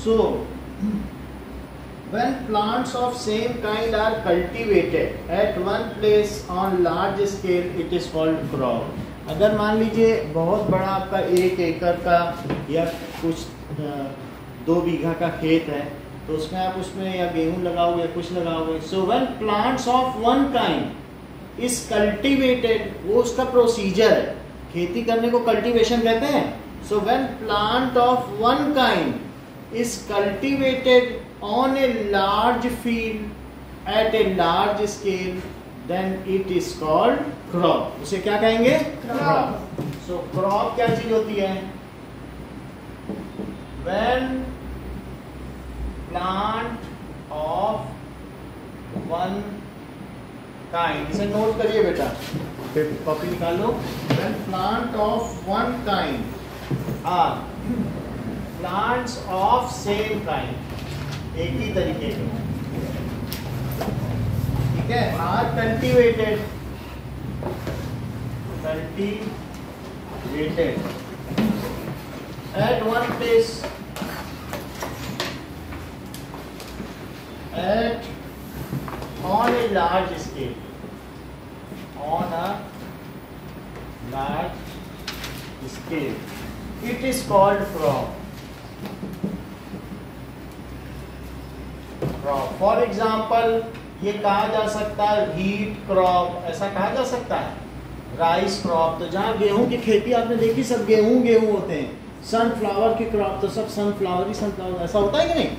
So when plants of same kind are cultivated at one place on large scale, it is called crop. अगर मान लीजिए बहुत बड़ा आपका 1 एकड़ का या कुछ 2 बीघा का खेत है, तो उसमें आप उसमें या गेहूं लगाओगे या कुछ लगाओगे. So when plants of one kind is cultivated, वो उसका प्रोसीजर है. खेती करने को कल्टीवेशन कहते हैं. So when plant of one kind is cultivated on a large field at a large scale, then it is called crop. उसे क्या कहेंगे? Crop. So crop क्या चीज होती है? When plant of one kind, इसे नोट करिए बेटा, कॉपी निकाल लो. When plant of one kind are plants of same kind, एक ही तरीके के, ठीक है, are cultivated at one place at on a large scale, on a large scale, it is called crop. For example ये कहा जा सकता है व्हीट क्रॉप, ऐसा कहा जा सकता है. राइस क्रॉप, तो जहाँ गेहूं की खेती आपने देखी सब गेहूं होते हैं. सनफ्लावर की क्रॉप तो सब सनफ्लावर ही सनफ्लावर, ऐसा होता है कि नहीं?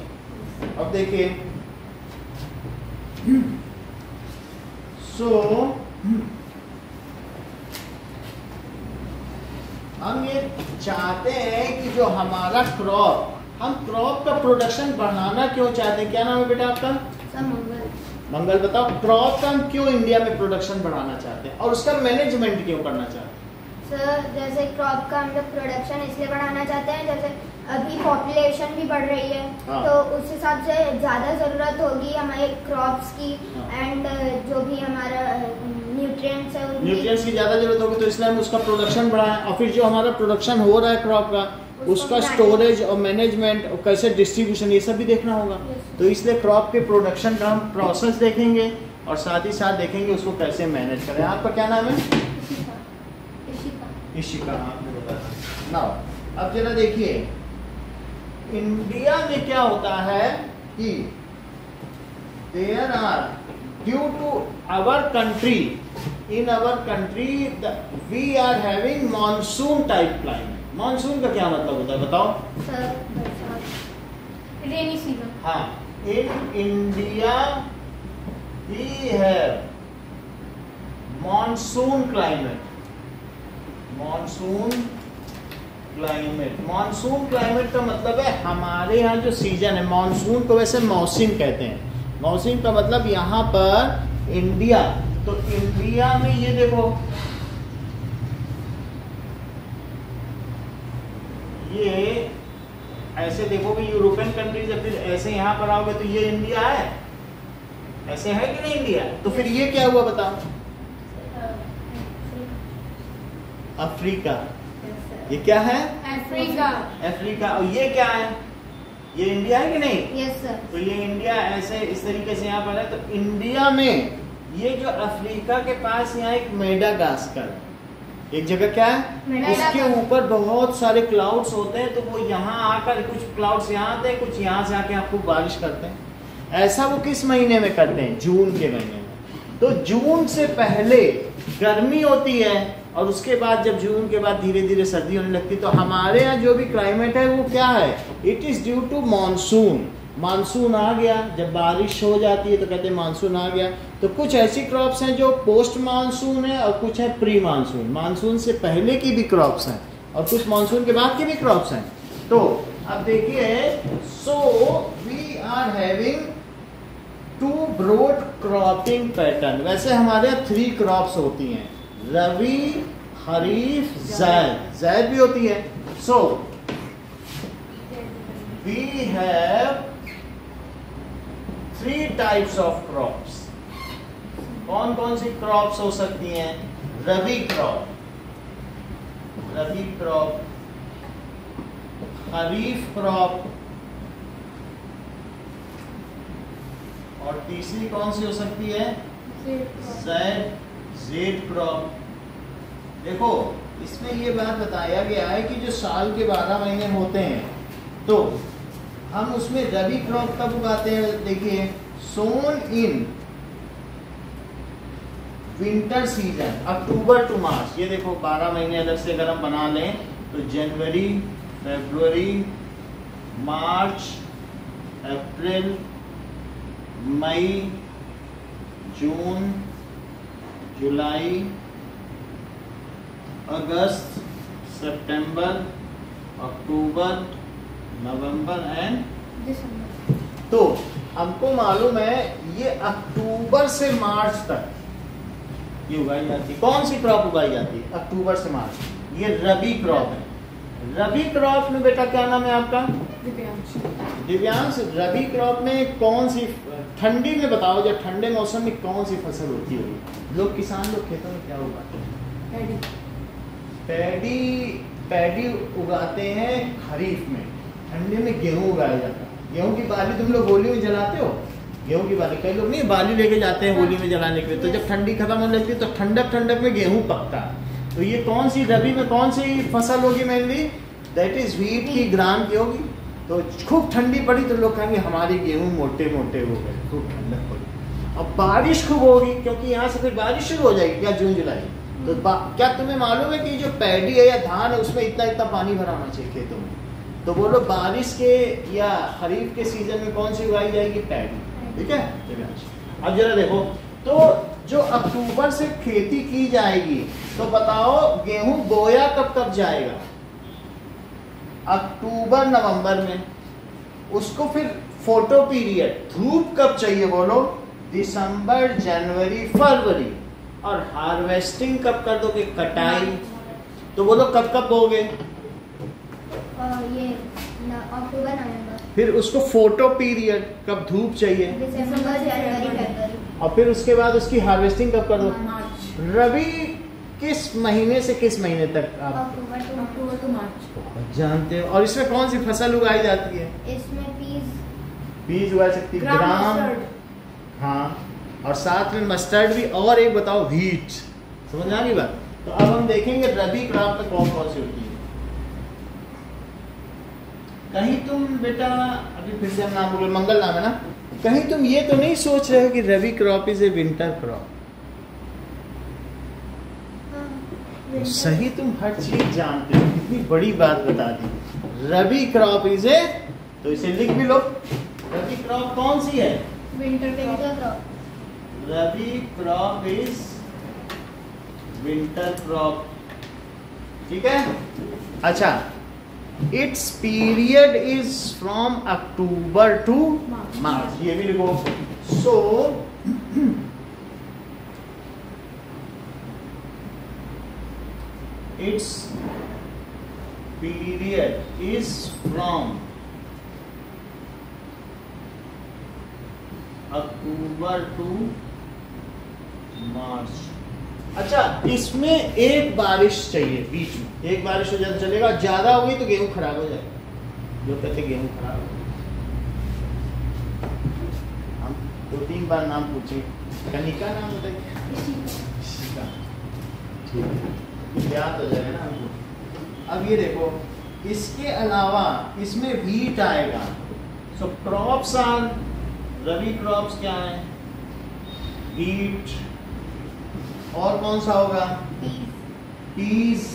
अब देखिए, सो हम ये चाहते हैं कि जो हमारा क्रॉप, हम क्रॉप का प्रोडक्शन बढ़ाना क्यों चाहते हैं? क्या नाम है बेटा आपका? मंगल. बताओ क्रॉप का हम क्यों इंडिया में प्रोडक्शन बढ़ाना चाहते हैं और उसका मैनेजमेंट क्यों करना चाहते हैं? सर जैसे क्रॉप का हम लोग प्रोडक्शन इसलिए बढ़ाना चाहते हैं, जैसे अभी पॉपुलेशन भी बढ़ रही है. हाँ. तो उस हिसाब से ज्यादा जरूरत होगी हमारे क्रॉप्स की. हाँ. एंड जो भी हमारा न्यूट्रिएंट्स है, न्यूट्रिएंट्स की ज्यादा जरूरत होगी, तो इसलिए हम उसका प्रोडक्शन बढ़ाएं. और फिर जो हमारा प्रोडक्शन हो रहा है क्रॉप का, उसका स्टोरेज और मैनेजमेंट और कैसे डिस्ट्रीब्यूशन, ये सब भी देखना होगा. तो इसलिए क्रॉप के प्रोडक्शन का हम प्रोसेस देखेंगे और साथ ही साथ देखेंगे उसको कैसे मैनेज करें. आपका क्या नाम है? इशिका. आपने बताया ना. अब जरा देखिए, इंडिया में क्या होता है कि there are, due to our country, in our country we are having monsoon type climate. Monsoon का क्या मतलब होता है बताओ? Rainy season. हाँ, in India we have monsoon climate. Monsoon climate, monsoon climate का मतलब है हमारे यहाँ जो सीजन है, मानसून को वैसे मौसम कहते हैं. मौसम का मतलब यहाँ पर इंडिया, तो इंडिया में ये देखो, ये ऐसे देखोगे यूरोपियन कंट्रीज, फिर ऐसे यहाँ पर आओगे तो ये इंडिया है, ऐसे है कि नहीं इंडिया? तो फिर ये क्या हुआ बताओ? अफ्रीका. ये क्या है? अफ्रीका. अफ्रीका. और ये क्या है? ये इंडिया है कि नहीं? Yes sir. तो ये इंडिया ऐसे इस तरीके से यहाँ पर है. तो इंडिया में ये जो अफ्रीका के पास यहाँ एक मेडागास्कर, एक जगह क्या है, उसके ऊपर बहुत सारे क्लाउड्स होते हैं. तो वो यहाँ आकर, कुछ क्लाउड्स यहाँ आते हैं, कुछ यहाँ से आके आपको बारिश करते हैं. ऐसा वो किस महीने में करते हैं? जून के महीने में. तो जून से पहले गर्मी होती है और उसके बाद जब जून के बाद धीरे धीरे सर्दी होने लगती है. तो हमारे यहाँ जो भी क्लाइमेट है वो क्या है? It is due to monsoon. Monsoon आ गया, जब बारिश हो जाती है तो कहते हैं मानसून आ गया. तो कुछ ऐसी क्रॉप्स हैं जो पोस्ट मानसून है और कुछ है प्री मानसून. मानसून से पहले की भी क्रॉप्स हैं और कुछ मानसून के बाद की भी क्रॉप्स हैं. तो अब देखिए, so we are having 2 broad cropping pattern. वैसे हमारे यहाँ 3 क्रॉप्स होती हैं, रबी, खरीफ, ज़ैद. ज़ैद भी होती है. So we have 3 types of crops. कौन कौन सी क्रॉप्स हो सकती हैं? रबी क्रॉप, खरीफ क्रॉप और तीसरी कौन सी हो सकती है? Z crop. देखो इसमें ये बात बताया गया है कि जो साल के 12 महीने होते हैं तो हम उसमें रबी क्रॉप कब उगाते हैं? देखिए, sown in winter season October to March. ये देखो 12 महीने अलग से अगर हम बना लें तो जनवरी, फरवरी, मार्च, अप्रैल, मई, जून, जुलाई, अगस्त, सितंबर, अक्टूबर, नवंबर एंड दिसंबर। तो हमको मालूम है ये अक्टूबर से मार्च तक ये उगाई जाती है। कौन सी क्रॉप उगाई जाती है? अक्टूबर से मार्च। ये रबी क्रॉप है। रबी क्रॉप में बेटा क्या नाम है आपका? दिव्यांश। रबी क्रॉप में कौन सी, ठंडी में बताओ, जब ठंडे मौसम में कौन सी फसल होती होगी? लोग किसान लोग खेतों में क्या उगाते हैं? पैडी उगाते हैं खरीफ में। ठंडे में गेहूं उगाया जाता है। गेहूं की बाली तुम लोग होली में जलाते हो? गेहूं की बाली कई लोग नहीं बाली लेके जाते हैं होली में जलाने के लिए। तो जब ठंडी खत्म होने लगती है तो ठंडक में गेहूं पकता है। तो ये कौन सी रबी में कौन सी फसल होगी मेनली? दैट इज व्हीट की, ग्राम की होगी। तो खूब ठंडी पड़ी तो लोग कहेंगे हमारे गेहूं मोटे मोटे हो गए, खूब ठंडक पड़ी। अब बारिश खूब होगी क्योंकि यहाँ से फिर बारिश शुरू हो जाएगी क्या, जून जुलाई। तो क्या तुम्हें मालूम है कि जो पैडी है या धान है उसमें इतना इतना पानी भरा होना चाहिए खेतों में? तो बोलो बारिश के या खरीफ के सीजन में कौन सी उगाई जाएगी? पैडी। ठीक है। अब जरा देखो, तो जो अक्टूबर से खेती की जाएगी तो बताओ गेहूं बोया कब जाएगा? अक्टूबर नवंबर में। उसको फिर फोटो पीरियड धूप कब चाहिए बोलो? दिसंबर, जनवरी, फरवरी। और हार्वेस्टिंग कब कर दोगे? कटाई। तो बोलो कब बोगे? ये अक्टूबर नवंबर। फिर उसको फोटो पीरियड कब धूप चाहिए? दिसंबर, जनवरी, फरवरी। और फिर उसके बाद उसकी हार्वेस्टिंग कब कर दो? मार्च। रबी किस महीने से किस महीने तक आप अक्टूबर टू मार्च जानते हो? और इसमें कौन सी फसल उगाई जाती है? इसमें बीज उगाई सकती है, ग्राम। हाँ, और साथ में मस्टर्ड भी। और एक बताओ, व्हीट। समझ आ रही बात? तो अब हम देखेंगे रबी क्रॉप में कौन कौन सी होती है। कहीं तुम बेटा, अभी फिर से हम नाम बोले, मंगल नाम है ना, कहीं तुम ये तो नहीं सोच रहे हो कि rabi crop is a winter crop? सही, तुम हर चीज जानते हो। कितनी बड़ी बात बता दी। रबी क्रॉप इज ए, तो इसे लिख भी लो। रबी क्रॉप कौन सी है? Winter crop. Rabi crop is winter crop. ठीक है। अच्छा, its period is from October to March. ये भी लिखो। So its period is from October to March. अच्छा, इसमें एक बारिश चाहिए बीच में। एक बारिश हो जाए तो चलेगा, ज्यादा होगी तो गेहूं खराब हो जाएगा। जो कहते गेहूं खराब हो, हम 2-3 बार नाम पूछे। कनिका नाम बताइए। याद हो जाएगा ना हमको। अब ये देखो, इसके अलावा इसमें व्हीट आएगा। So crops are, rabi crops क्या है? व्हीट। और कौन सा होगा? पीस,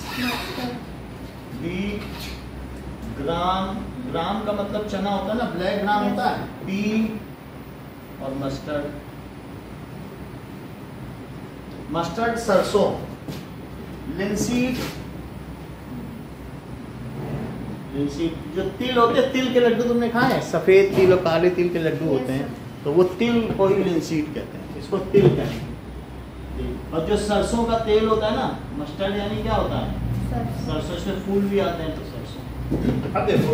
व्हीट, ग्राम। ग्राम का मतलब चना होता है ना, ब्लैक ग्राम होता है। पी और मस्टर्ड। मस्टर्ड सरसों। लिनसीड, जो तिल होते हैं, तिल के लड्डू तुमने खाए हैं? सफेद तिल और काले तिल के लड्डू होते हैं, तो वो तिल को ही लिनसीड कहते हैं। इसको तिल कहते हैं। और जो सरसों का तेल होता है ना, मस्टर्ड यानी क्या होता है? सरसों से फूल भी आते हैं, तो सरसों। अब देखो,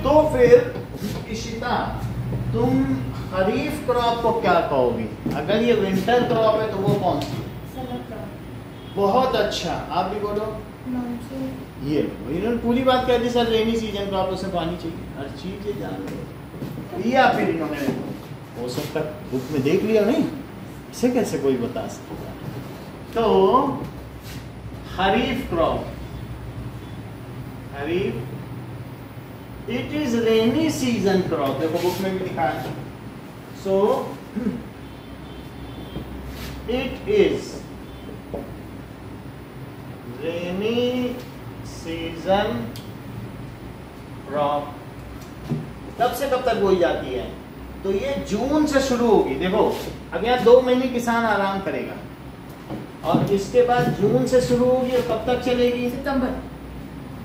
तो फिर इशिता, तुम खरीफ क्रॉप को क्या कहोगी? अगर ये विंटर क्रॉप है तो वो कौन सी? बहुत अच्छा, आप भी बोलो। ये इन्होंने पूरी बात कह दी सर, रेनी सीजन क्रॉप, उसमें पानी चाहिए, हर चीज जान लो। या फिर इन्होंने हो सकता बुक में देख लिया नहीं, इसे कैसे कोई बता सकता। तो kharif crop, kharif it is rainy season crop, देखो बुक में भी लिखा है। So it is rainy season crop. कब से कब तक बोई जाती है? तो ये जून से शुरू होगी। देखो अब यहाँ 2 महीने किसान आराम करेगा और इसके बाद जून से शुरू होगी और कब तक चलेगी? सितंबर।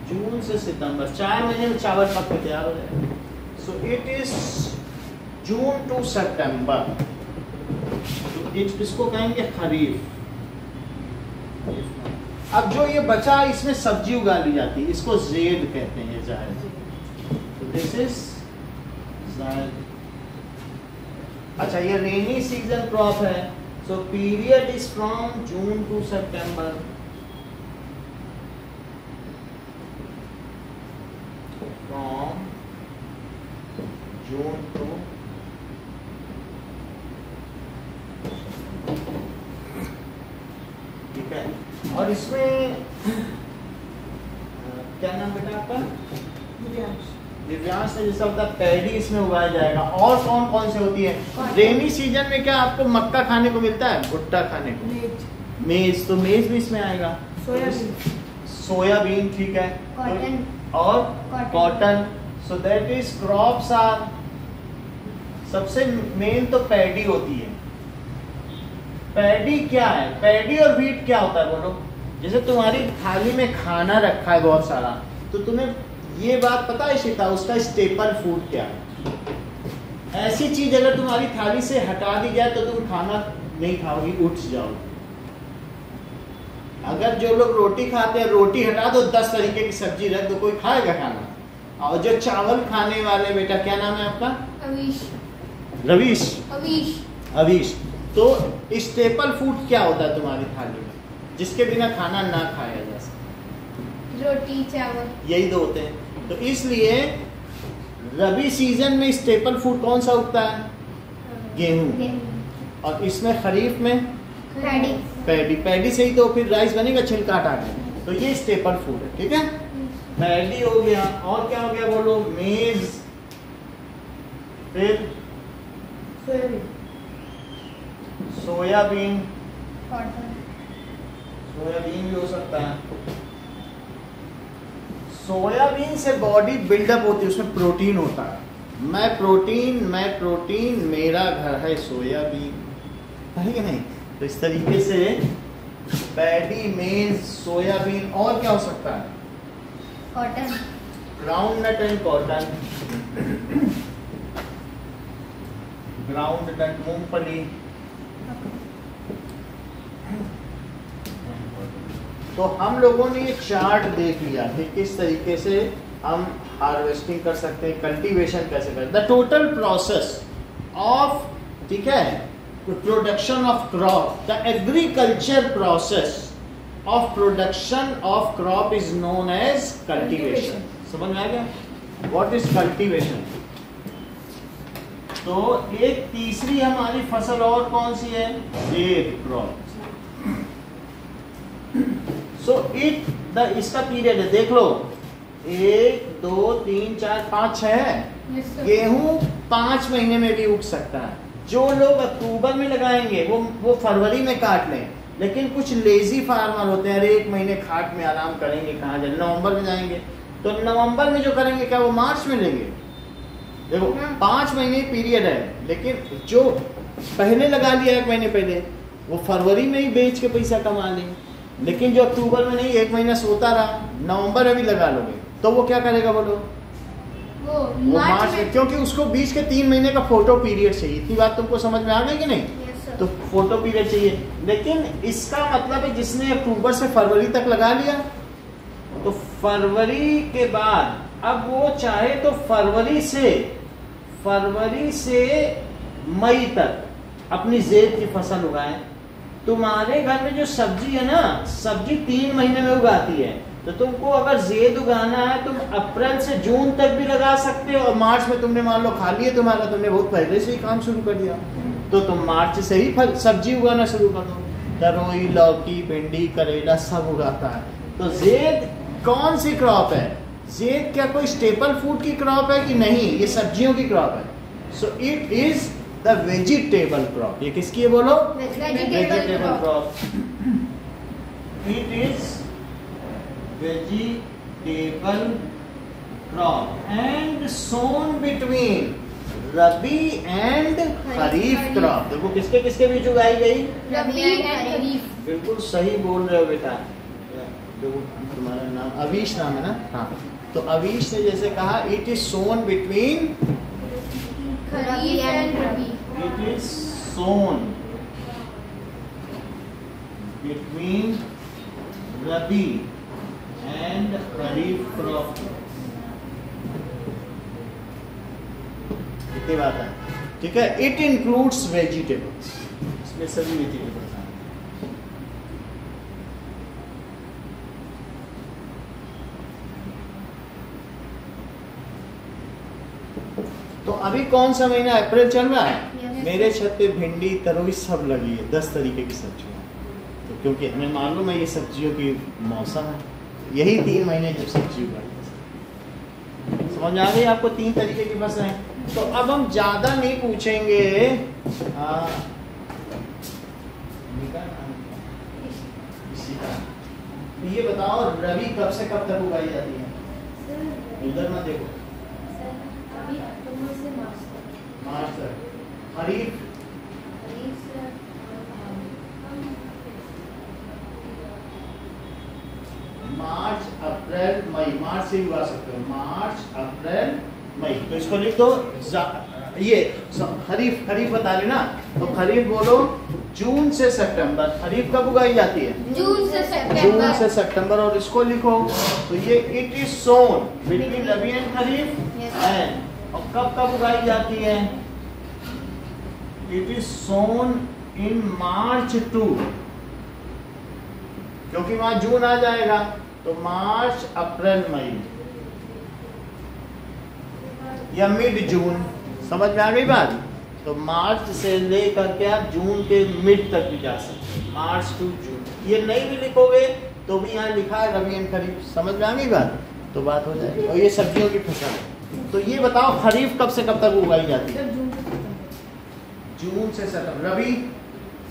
जून से सितंबर, 4 महीने में चावल पक के तैयार हो जाएगा। So it is June to September. तो इसको कहेंगे खरीफ। अब जो ये बचा इसमें सब्जी उगा ली जाती है, इसको ज़ेद कहते हैं, जायद। तो दिस इज जायद। अच्छा ये रेनी सीजन क्रॉप है। So period is from June to September. From June to ठीक है। और इसमें क्या नाम बेटा आपका? दिव्यांश ने जैसा होता है पैडी इसमें उगाया जाएगा। और कौन कौन से होती है रेनी सीजन में? क्या आपको मक्का खाने को मिलता है, भुट्टा खाने को, मेज, तो मेज भी इसमें आएगा। सोयाबीन ठीक है, कॉटन और cotton. So that is crops are, सबसे मेन तो पैडी होती है। पैडी क्या है? पैडी और व्हीट क्या होता है बोलो? जैसे तुम्हारी थाली में खाना रखा है बहुत सारा, तो तुम्हें ये बात पता है सीता उसका स्टेपल फूड क्या है? ऐसी चीज अगर तुम्हारी थाली से हटा दी जाए तो तुम खाना नहीं खाओगी, उठ जाओगी। अगर जो लोग रोटी खाते हैं, रोटी हटा दो, 10 तरीके की सब्जी रख दो, कोई खाएगा खाना? और जो चावल खाने वाले, बेटा क्या नाम है आपका? अवीश। रवीश? अवीश। अवीश। तो स्टेपल फूड क्या होता है तुम्हारी थाली में जिसके बिना खाना ना खाया जा सकता? रोटी चावल, यही 2 होते हैं। तो इसलिए रबी सीजन में स्टेपल फूड कौन सा उगता है? गेहूं। और इसमें खरीफ में पैडी। पैडी। पैडी से ही तो फिर राइस बनेगा छिलका हटा के। तो ये स्टेपल फूड है, ठीक है। पैडी हो गया, और क्या हो गया बोलो? मेज, फिर सोयाबीन। कॉटन। सोयाबीन भी हो सकता है। सोयाबीन से बॉडी बिल्डअप होती है, उसमें प्रोटीन होता है। मैं प्रोटीन, मेरा घर है सोयाबीन, है कि नहीं? तो इस तरीके से पैडी, मेज, सोयाबीन, और क्या हो सकता है? Cotton. Groundnut and cotton. Groundnut मूंगफली। तो हम लोगों ने ये चार्ट देख लिया कि किस तरीके से हम हार्वेस्टिंग कर सकते हैं, कल्टीवेशन कैसे करें। द टोटल प्रोसेस ऑफ, ठीक है, production of crop, the agriculture process of production of crop is known as cultivation. समझ में आ गया? What is cultivation? तो एक तीसरी हमारी फसल और कौन सी है? ज़ेद क्रॉप। सो इसका पीरियड है, देख लो, 1 2 3 4 5 6 है। गेहूं 5 महीने में भी उग सकता है। जो लोग अक्टूबर में लगाएंगे वो फरवरी में काट लें, लेकिन कुछ लेजी फार्मर होते हैं, अरे 1 महीने खाट में आराम करेंगे, कहाँ जाए, नवंबर में जाएंगे। तो नवंबर में जो करेंगे क्या वो मार्च में लेंगे? देखो 5 महीने पीरियड है, लेकिन जो पहले लगा लिया 1 महीने पहले, वो फरवरी में ही बेच के पैसा कमा लेंगे। लेकिन जो अक्टूबर में नहीं, 1 महीना सोता रहा, नवंबर में भी लगा लोगे, तो वो क्या करेगा बोलो? वो मार्च में, क्योंकि उसको बीच के 3 महीने का फोटो पीरियड चाहिए। इतनी बात तुमको समझ में आ गई कि नहीं? तो फोटो पीरियड चाहिए। लेकिन इसका मतलब है जिसने अक्टूबर से फरवरी तक लगा लिया, तो फरवरी के बाद अब वो चाहे तो फरवरी से मई तक अपनी ज़ेद की फसल उगाए। तुम्हारे घर में जो सब्जी है ना, सब्जी 3 महीने में उगाती है, तो तुमको अगर ज़ेद उगाना है तुम अप्रैल से जून तक भी लगा सकते हो, और मार्च में तुमने मान लो खाली है तुम्हारा, तुमने बहुत पहले से ही काम शुरू कर दिया, तो तुम मार्च से ही फल सब्जी उगाना शुरू कर दो। तरोई, लौकी, भिंडी, करेला सब उगाता है। तो ज़ेद कौन सी क्रॉप है? ज़ेद क्या कोई स्टेपल फूड की क्रॉप है कि नहीं? ये सब्जियों की क्रॉप है। So it is the vegetable crop. ये किसकी है बोलो? Vegetable crop. It is vegetable crop and sown between rabi and kharif crop. देखो किसके किसके बीच उगाई गई? रबी एंड खरीफ। बिल्कुल सही बोल रहे हो बेटा। देखो तुम्हारा नाम अवीश नाम है ना? हाँ, तो अवीश ने जैसे कहा it is sown between kharif and rabi. It is sown between rabi and kharif crop. इतनी बात है, ठीक है। इट इंक्लूड्स वेजिटेबल्स, इसमें सभी वेजिटेबल्स हैं। तो अभी कौन सा महीना? अप्रैल चल रहा है। मेरे छत पे भिंडी, तरोई सब लगी है, 10 तरीके की सब्जियां। तो क्योंकि हमें मालूम है ये सब्जियों की मौसम है, यही 3 महीने जब सब्जी उगाई। समझ आ गई आपको? 3 तरीके की फसलें हैं। तो अब हम ज्यादा नहीं पूछेंगे। ये बताओ रबी कब से कब तक उगाई जाती है? उधर मत देखो। मार्च तक। खरीफ? मार्च, अप्रैल, मई। मार्च से भी उगा सकते हो, मार्च, अप्रैल, मई। तो इसको लिख दो। ये खरीफ, खरीफ बता रहे ना, तो खरीफ बोलो जून से सितंबर। खरीफ कब उगाई जाती है? जून से सितंबर। जून से सितंबर। और इसको लिखो तो ये it is sown between rabi and kharif and. और कब कब उगाई जाती है? It is sown in March to, क्योंकि वहां जून आ जाएगा, तो मार्च, अप्रैल, मई या मिड जून। समझ में आ गई बात? तो मार्च से लेकर के आप जून के मिड तक भी जा सकते हैं, मार्च टू जून। ये नहीं भी लिखोगे तो भी यहाँ लिखा है रबी एंड खरीफ। समझ में आ गई बात? तो बात हो जाएगी। और ये सब्जियों की फसल है। तो ये बताओ खरीफ कब से कब तक उगाई जाती है? जून से सितंबर। रबी?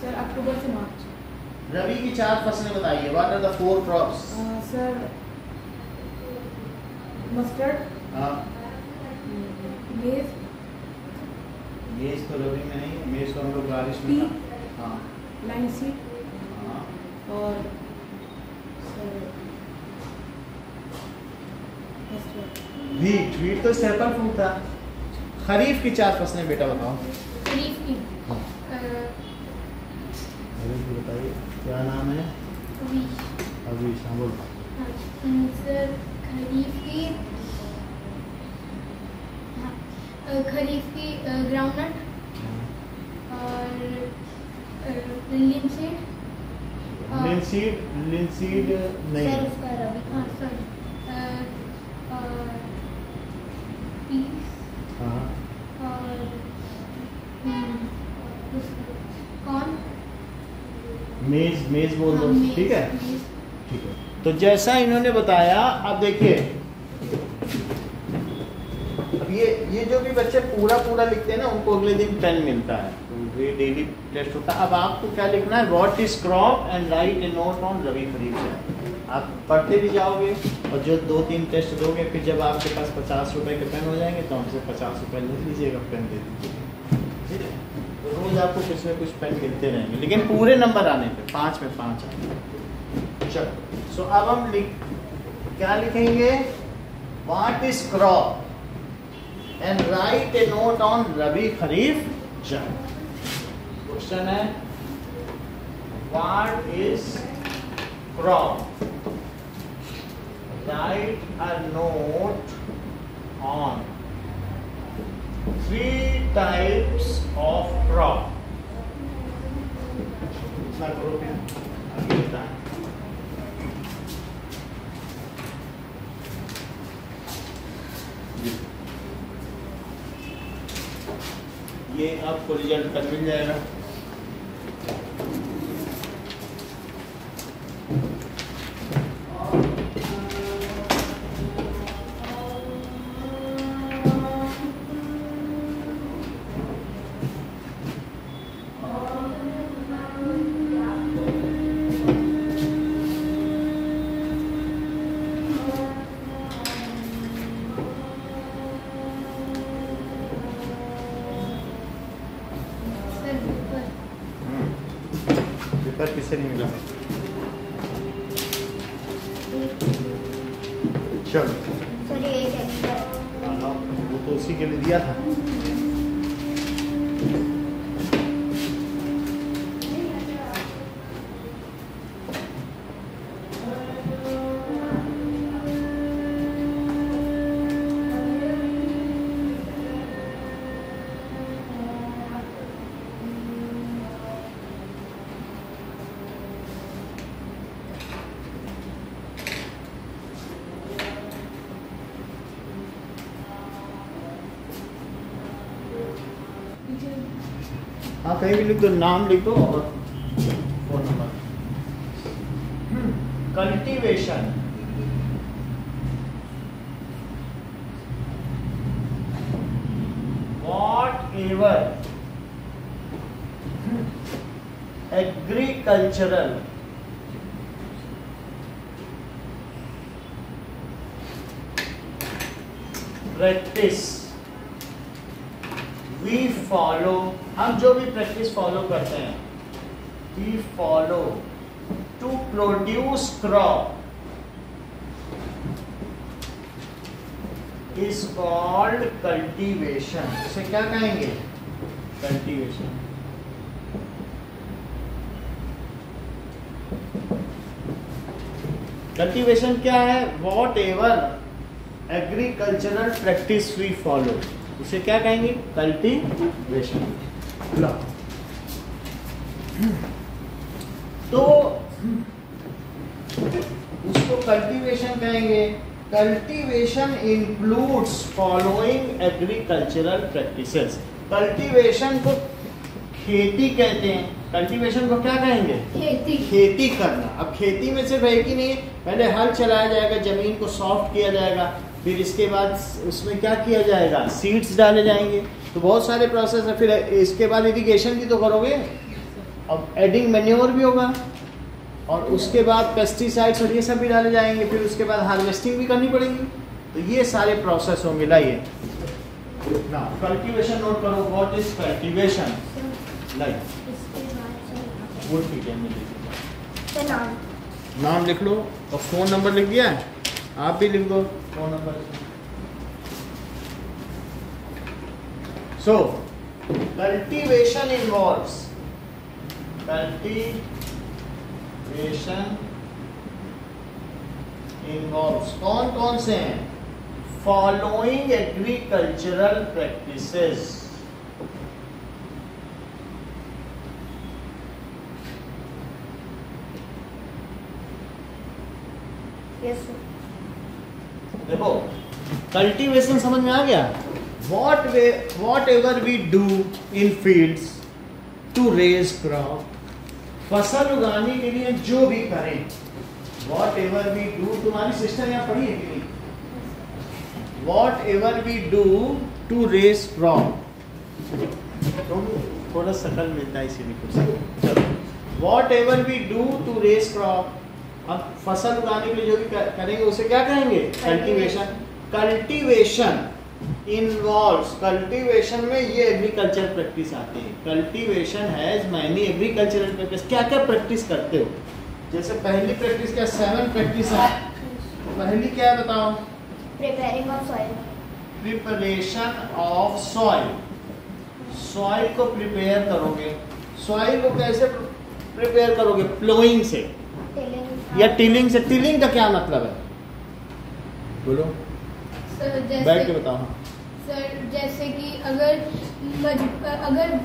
सर अक्टूबर से मार्च। रबी की 4 फसलें बताइए। What are the 4 crops? Sir mustard, हाँ, मेज, मेज तो रबी में नहीं, मेज तो हम लोग बारिश में था। हाँ, लाइन सीड हाँ, और सर व्हीट। व्हीट तो स्टेपल फूड था। खरीफ की 4 फसलें बेटा बताओ। खरीफ की हाँ, बताइए क्या नाम है? अभी बोल। सर खरीफ की ग्राउंडनट और लिनसीड। लिनसीड नहीं। सर उसका रबी। हाँ सॉरी। पीस हाँ, और कॉर्न। मेज, मेज बोल दो। मेज, ठीक है, मेज। ठीक है। तो जैसा इन्होंने बताया, अब देखिए, अब ये जो भी बच्चे पूरा पूरा लिखते हैं ना, उनको अगले दिन पेन मिलता है, तो ये डेली टेस्ट होता है। अब आपको क्या लिखना है? What is crop and write a note on rabi kharif से। आप पढ़ते भी जाओगे और जो 2-3 टेस्ट दोगे, फिर जब आपके पास 50 रुपए के पेन हो जाएंगे तो हमसे 50 रुपए ले लीजिएगा, पेन दे दीजिएगा। ठीक है, तो रोज आपको कुछ न कुछ पेन मिलते रहेंगे, लेकिन पूरे नंबर आने पे 5 में 5 आने। चलो, सो अब हम क्या लिखेंगे? What is crop and write a note on rabi kharif zaid. Question है what is crop? Write a note on 3 types of crop. इतना करो फिर आगे बताएं। आपको रिजल्ट कल मिल जाएगा। पेपर किसे नहीं मिला? चलो सर ये एक्स्ट्रा वो तो उसी के लिए दिया था। हाँ कहीं भी लिख दो, नाम लिख दो और phone number. Cultivation whatever agricultural practice we follow, हम जो भी प्रैक्टिस फॉलो करते हैं, we follow to produce crop is called cultivation. इसे क्या कहेंगे? कल्टीवेशन। कल्टीवेशन क्या है? Whatever agricultural practice we follow, उसे क्या कहेंगे? कल्टीवेशन। तो उसको कल्टीवेशन कहेंगे। Cultivation includes following agricultural practices. Cultivation को खेती कहते हैं। कल्टीवेशन को क्या कहेंगे? खेती करना। अब खेती में सिर्फ एक ही नहीं, पहले हल चलाया जाएगा, जमीन को सॉफ्ट किया जाएगा, फिर इसके बाद उसमें क्या किया जाएगा? सीड्स डाले जाएंगे। तो बहुत सारे प्रोसेस है। फिर इसके बाद इरिगेशन भी तो करोगे, अब एडिंग मैन्योर भी होगा, और उसके बाद पेस्टिसाइड्स और ये सब भी डाले जाएंगे। फिर उसके बाद हार्वेस्टिंग भी करनी पड़ेगी। तो ये सारे प्रोसेस होंगे। लाइए ना, कल्टीवेशन नोट करो। What is cultivation? लाइक वो ठीक है, नाम लिख लो और फोन नंबर लिख दिया है, आप भी लिख दो phone number. So cultivation involves, कौन कौन से हैं? Following agricultural practices. देखो कल्टीवेशन समझ में आ गया? Whatever we do in fields to raise crop, फसल उगाने के लिए जो भी करें, वॉट एवर वी डू, तुम्हारी सिस्टर यहाँ पढ़ी है कि नहीं? Whatever we do to raise crop, थोड़ा शकल मिलता है इसीलिए कुछ। चलो, whatever we do to raise crop, अब फसल उगाने के लिए जो भी करेंगे उसे क्या कहेंगे? कल्टीवेशन। कल्टीवेशन इन्वॉल्व्स, कल्टीवेशन में ये एग्रीकल्चर प्रैक्टिस आती है। Cultivation has many agricultural practice. क्या क्या प्रैक्टिस करते हो? जैसे पहली प्रैक्टिस क्या? 7 प्रैक्टिस है। पहली क्या है बताओ? Preparing of soil. Preparation of soil. Soil को प्रिपेयर करोगे। सॉइल को कैसे प्रिपेयर करोगे? प्लोइंग से या टिलिंग से। टिलिंग का क्या मतलब है? बोलो सर। बैठ के बताओ। सर जैसे कि अगर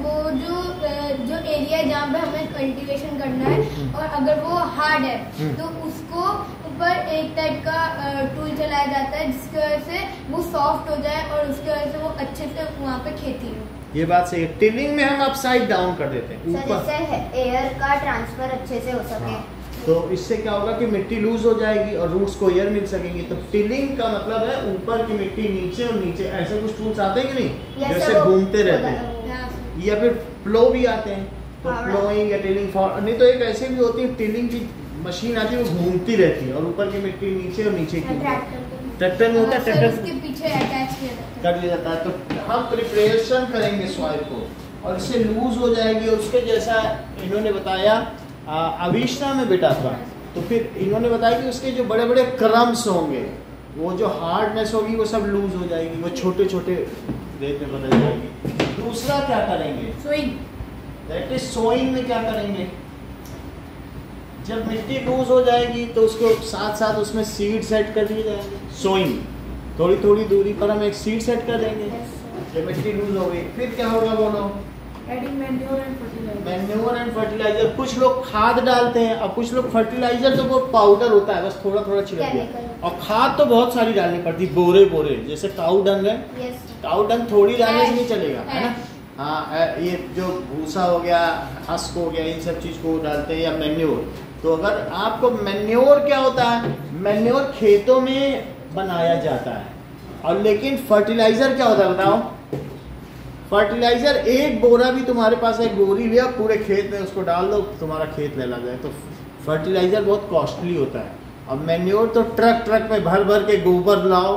वो जो एरिया है जहाँ पे हमें कल्टीवेशन करना है और अगर वो हार्ड है तो उसको ऊपर एक टाइप का टूल चलाया जाता है जिसकी वजह से वो सॉफ्ट हो जाए और उसकी वजह से वो अच्छे से वहाँ पे खेती हो। ये बात सही है। टिलिंग में हम अपसाइड डाउन कर देते हैं सर, ऊपर, इससे एयर का ट्रांसफर अच्छे से हो सके। हाँ। तो इससे क्या होगा कि मिट्टी लूज हो जाएगी और रूट्स को एयर मिल सकेंगी। तो टिलिंग का मतलब है ऊपर की मिट्टी नीचे और नीचे, ऐसे कुछ टूल्स आते हैं कि नहीं जैसे घूमते रहते हैं, या फिर प्लो भी आते हैं। तो प्लोइंग या टिलिंग फॉर, नहीं तो एक ऐसे भी होती है टिलिंग की मशीन आती है, वो घूमती रहती है और ऊपर की मिट्टी नीचे और नीचे की। ट्रैक्टर में होता है, ट्रैक्टर उसके पीछे अटैच कर लिया जाता है। तो हम प्रिपरेशन करेंगे सॉइल को और इससे लूज हो जाएगी। और उसके जैसा इन्होंने बताया अविष्णा में बेटा था, तो फिर इन्होंने बताया कि उसके जो बड़े बड़े क्रम्स होंगे, वो जो हार्डनेस होगी वो सब लूज हो जाएगी, वो छोटे छोटे रेत में बदल जाएगी। दूसरा क्या करेंगे, सोइंग। दैट इज सोइंग में क्या करेंगे, जब मिट्टी लूज हो जाएगी तो उसको साथ साथ उसमें सीड सेट कर दिए जाएंगे। सोइंग, थोड़ी थोड़ी दूरी पर हम एक सीड सेट कर देंगे। जब मिट्टी लूज हो गई फिर क्या होगा बोलो, adding manure and fertiliser. Manure and fertiliser. कुछ लोग खाद डालते हैं और कुछ लोग फर्टिलाइजर, तो वो पाउडर होता है, बस थोड़ा थोड़ा छिड़क दिया। और खाद तो बहुत सारी डालनी पड़ती, बोरे बोरे, जैसे काऊ डंग है, काऊ डंग थोड़ी डालने से नहीं चलेगा, है ना। हाँ, ये जो भूसा हो गया, हस्क हो गया, इन सब चीज को डालते हैं, या मैन्योर। तो अगर आपको मैन्योर क्या होता है, मैन्योर खेतों में बनाया जाता है। और लेकिन फर्टिलाइजर क्या होता है बताओ, फर्टिलाइजर एक बोरा भी तुम्हारे पास, एक बोरी लिया पूरे खेत में उसको डाल दो, तुम्हारा खेत लहला जाए। तो फर्टिलाइजर बहुत कॉस्टली होता है। और मैन्योर तो ट्रक ट्रक में भर भर के गोबर लाओ,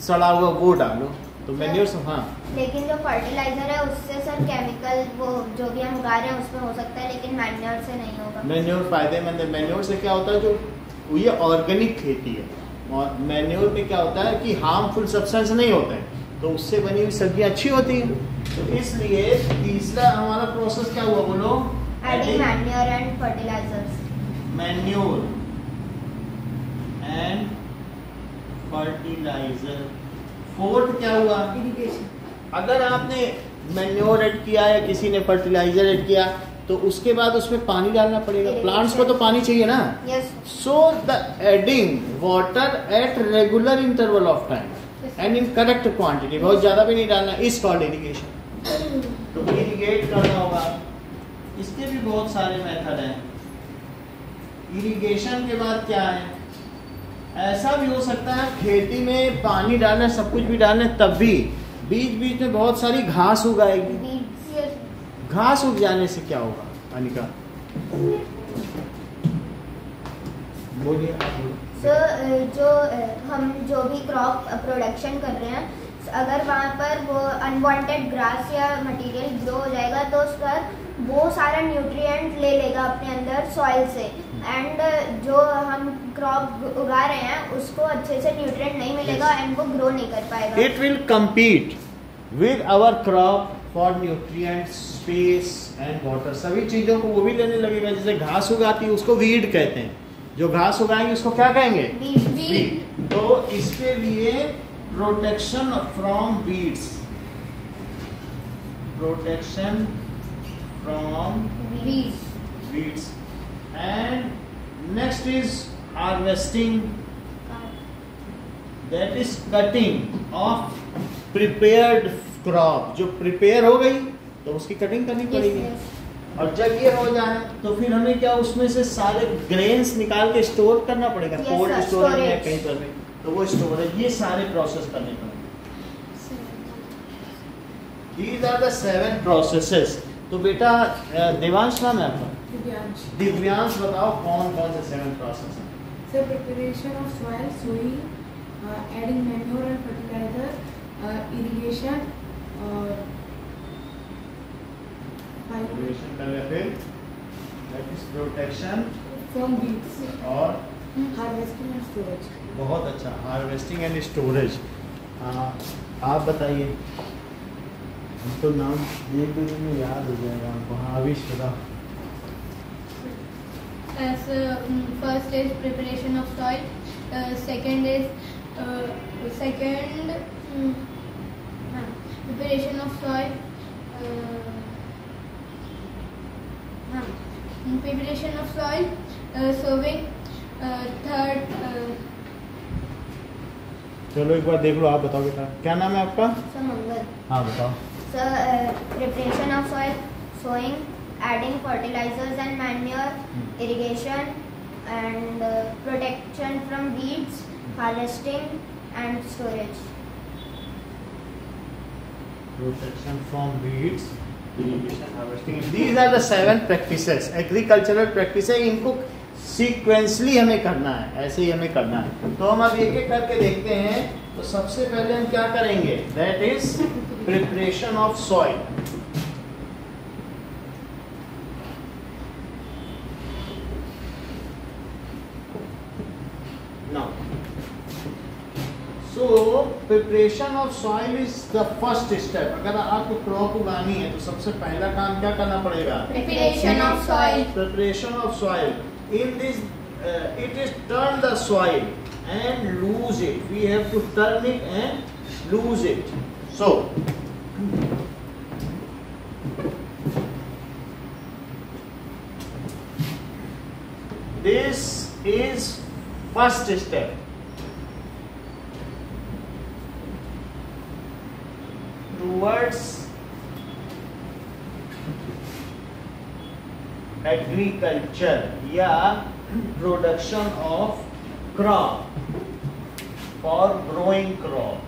सड़ा हुआ वो डालो। तो मैन्योर से, हाँ, लेकिन जो फर्टिलाइजर है उससे सर केमिकल, वो जो भी हम उगा रहे हैं उसमें हो सकता है, लेकिन मैन्योर से नहीं होगा। मैन्योर फायदेमंद है। मैन्योर से क्या होता है, जो ये ऑर्गेनिक खेती है, और मैन्योर में क्या होता है कि हार्मफुल सब्सटेंस नहीं होते हैं, तो उससे बनी हुई सब्जियां अच्छी होती हैं। तो इसलिए तीसरा हमारा प्रोसेस क्या हुआ बोलो, adding manure and fertilisers. Manure and fertiliser. Fourth क्या हुआ, इरिगेशन। अगर आपने मैन्योर ऐड किया या किसी ने फर्टिलाइजर ऐड किया तो उसके बाद उसमें पानी डालना पड़ेगा। प्लांट्स को तो पानी चाहिए ना। So the adding water at regular interval of time and in correct quantity, बहुत ज्यादा भी नहीं डालना, इज कॉल्ड इरिगेशन। तो इरिगेट करना होगा। इसके भी बहुत सारे मेथड हैं। इरिगेशन के बाद क्या है, ऐसा भी हो सकता है खेती में पानी डालना, सब कुछ भी डालना, तब भी बीच बीच में बहुत सारी घास उगाएगी। घास उग जाने से क्या होगा, अनिका बोलिए। जो हम जो भी क्रॉप प्रोडक्शन कर रहे हैं, अगर वहाँ पर वो अनवांटेड ग्रास या मटेरियल ग्रो हो जाएगा तो उस पर वो सारा न्यूट्रिएंट ले लेगा अपने अंदर सॉइल से, एंड जो हम क्रॉप उगा रहे हैं उसको अच्छे से न्यूट्रिएंट नहीं मिलेगा एंड वो ग्रो नहीं कर पाएगा। It will compete with our crop for nutrients, space and water, सभी चीजों को वो भी लेने लगेगा। जैसे घास उगाती है उसको वीड कहते हैं, जो घास उगाएंगे उसको क्या कहेंगे, वीड। तो इसके लिए protection from weeds, protection from weeds, and next is harvesting, that is cutting of prepared crop. जो प्रिपेयर हो गई तो उसकी कटिंग करनी पड़ेगी। और जब ये हो जाए तो फिर हमें क्या, उसमें से सारे ग्रेन्स निकाल के स्टोर करना पड़ेगा, कोल्ड स्टोरेज में कहीं पर भी, तो वो स्टोरेज, ये सारे प्रोसेस करने पड़ेंगे। These are the 7 processes। तो बेटा देवांश नाम है आपका, दिव्यांश बताओ कौन कौन से 7 प्रोसेस हैं। So preparation of soil, sowing, adding manure and fertilizer, irrigation, Irrigation कर रहे, फिर that is protection from weeds, और harvesting and storage। बहुत अच्छा, हार्वेस्टिंग एंड स्टोरेज। आप बताइए, हम तो नाम एक दो दिन में याद हो जाएगा हमको। हाँ आविश बताओ। As first is preparation of soil, second is preparation of soil, preparation of soil, sowing, third चलो एक बार देख लो, आप बताओ बेटा क्या नाम है आपका? सर मंगल। हाँ बताओ। Sir preparation of soil, sowing, adding fertilisers and manure, irrigation and protection from weeds, harvesting and storage. Protection from weeds, irrigation, harvesting. These are the 7 practices, agricultural practices. इनको सीक्वेंसली हमें करना है, ऐसे ही हमें करना है। तो हम अब एक एक करके देखते हैं। तो सबसे पहले हम क्या करेंगे? That is preparation of soil. Now, so preparation of soil is the first step. अगर आपको क्रॉप उगानी है तो सबसे पहला काम क्या करना पड़ेगा? Preparation of soil. Preparation of soil. In this, it is turn the soil and lose it. We have to turn it and lose it. So, this is first step. Towards agriculture या production of crop for growing crop.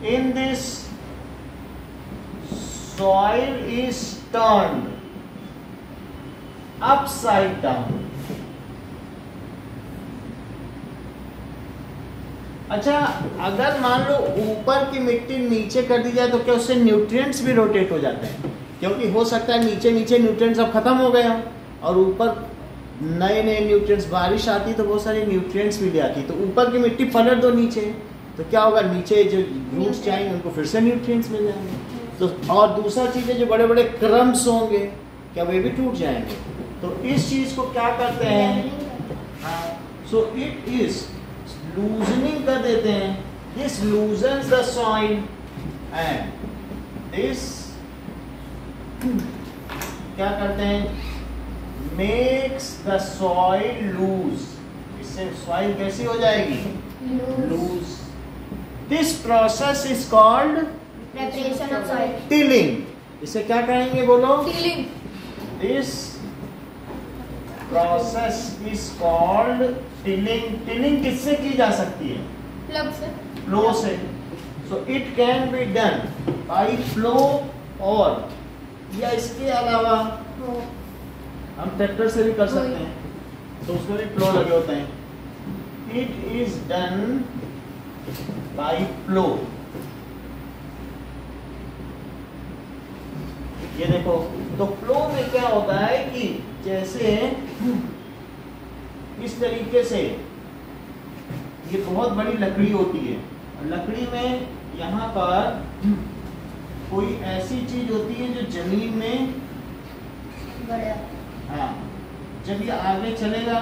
In this, soil is turned upside down. अच्छा, अगर मान लो ऊपर की मिट्टी नीचे कर दी जाए तो क्या उससे न्यूट्रिएंट्स भी रोटेट हो जाते हैं? क्योंकि हो सकता है नीचे नीचे न्यूट्रिएंट्स अब खत्म हो गए हों और ऊपर नए नए न्यूट्रिएंट्स, बारिश आती तो बहुत सारे न्यूट्रिएंट्स भी ले आती, तो ऊपर की मिट्टी पलट दो नीचे, तो क्या होगा? नीचे जो रूट्स जाएंगे उनको फिर से न्यूट्रिएंट्स मिल जाएंगे। तो और दूसरा चीज़ है, जो बड़े बड़े क्रम्स होंगे क्या वे भी टूट जाएंगे? तो इस चीज़ को क्या करते हैं? सो इट इज लूजनिंग कर देते हैं। This loosens the soil and this क्या करते हैं? Makes the soil loose. इससे सॉइल कैसी हो जाएगी? Loose. This process is called preparation of soil, tilling. इसे क्या कहेंगे बोलो? Tilling. This process is called tilling. Tilling किससे की जा सकती है? प्लग से, फ्लो से। So it can be done by plough और या इसके अलावा हम ट्रैक्टर से भी कर सकते हैं, तो उसमें भी फ्लो लगे होते हैं। It is done by flow. ये देखो, तो फ्लो में क्या होता है कि जैसे इस तरीके से ये बहुत बड़ी लकड़ी होती है, लकड़ी में यहाँ पर कोई ऐसी चीज होती है जो जमीन में, हाँ, जब ये आगे चलेगा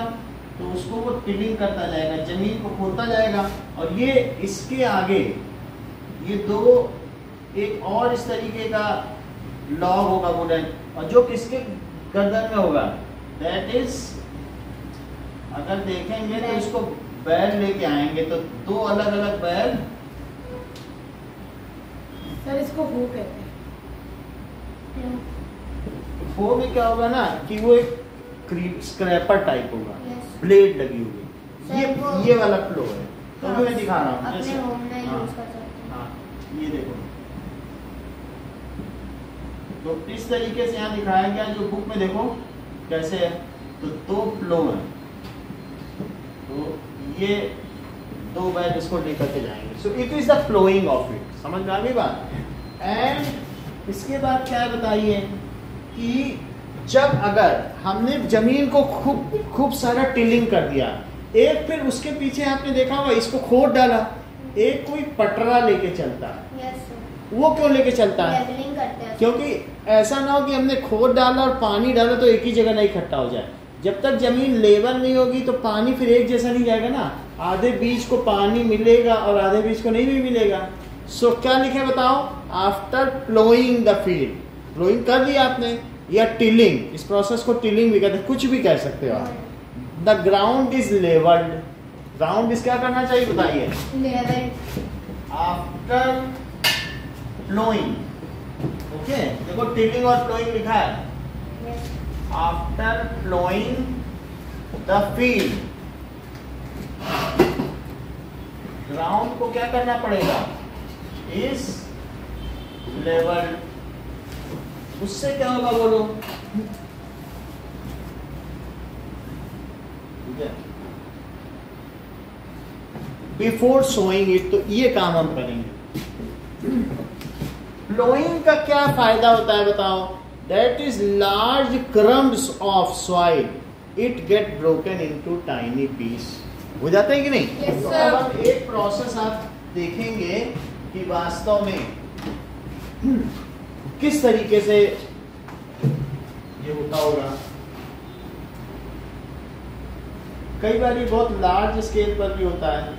तो उसको वो टिलिंग करता जाएगा, जमीन को खोदता जाएगा, और ये इसके आगे ये दो एक और इस तरीके का लॉग होगा वुडन, और जो किसके गर्दन में होगा? दैट इज, अगर देखेंगे तो इसको बैल लेके आएंगे तो दो अलग अलग बैल। सर इसको हो कहते हैं। वो में क्या होगा ना कि वो एक स्क्रैपर टाइप होगा, Yes. ब्लेड लगी होगी। सर, ये वाला फ्लो है, तो मैं दिखा रहा हूँ अपने जैसे, होम में हाँ, यूज कर सकते हैं। हाँ, ये देखो, तो इस तरीके से यहाँ दिखाया गया, जो बुक में देखो कैसे है, तो दो फ्लो है, तो ये दो बैल इसको लेकर के जाएंगे। सो it is the flowing of it. समझ में आ गई बात? एंड इसके बाद क्या बताइए कि जब अगर हमने जमीन को खूब सारा टिलिंग कर दिया, एक फिर उसके पीछे आपने देखा होगा इसको खोद डाला, एक कोई पटरा लेके चलता है। Yes, sir. वो क्यों लेके चलता है? लेवलिंग करते हैं। क्योंकि ऐसा ना हो कि हमने खोद डाला और पानी डाला तो एक ही जगह नहीं इकट्ठा हो जाए। जब तक जमीन लेवल नहीं होगी तो पानी फिर एक जैसा नहीं जाएगा ना, आधे बीज को पानी मिलेगा और आधे बीज को नहीं भी मिलेगा। सो क्या लिखे बताओ? After ploughing the field, ploughing कर दिया आपने, या टिलिंग, इस प्रोसेस को टिलिंग भी कहते हैं, कुछ भी कह सकते हो आप। The ground is levelled, ground is क्या करना चाहिए बताइए, आफ्टर प्लोइंग। ओके, देखो टिलिंग और प्लोइंग लिखा है। After ploughing the field, ground को क्या करना पड़ेगा, इज लेवल। उससे क्या होगा बोलो, ठीक है। बिफोर सोइंग इट, तो ये काम हम करेंगे। प्लोइंग का क्या फायदा होता है बताओ, that is large crumbs of soil, it get broken into tiny piece. हो जाता है कि नहीं? Yes, तो sir. अब हम एक प्रोसेस आप देखेंगे कि वास्तव में किस तरीके से ये होता होगा। कई बार ये बहुत लार्ज स्केल पर भी होता है,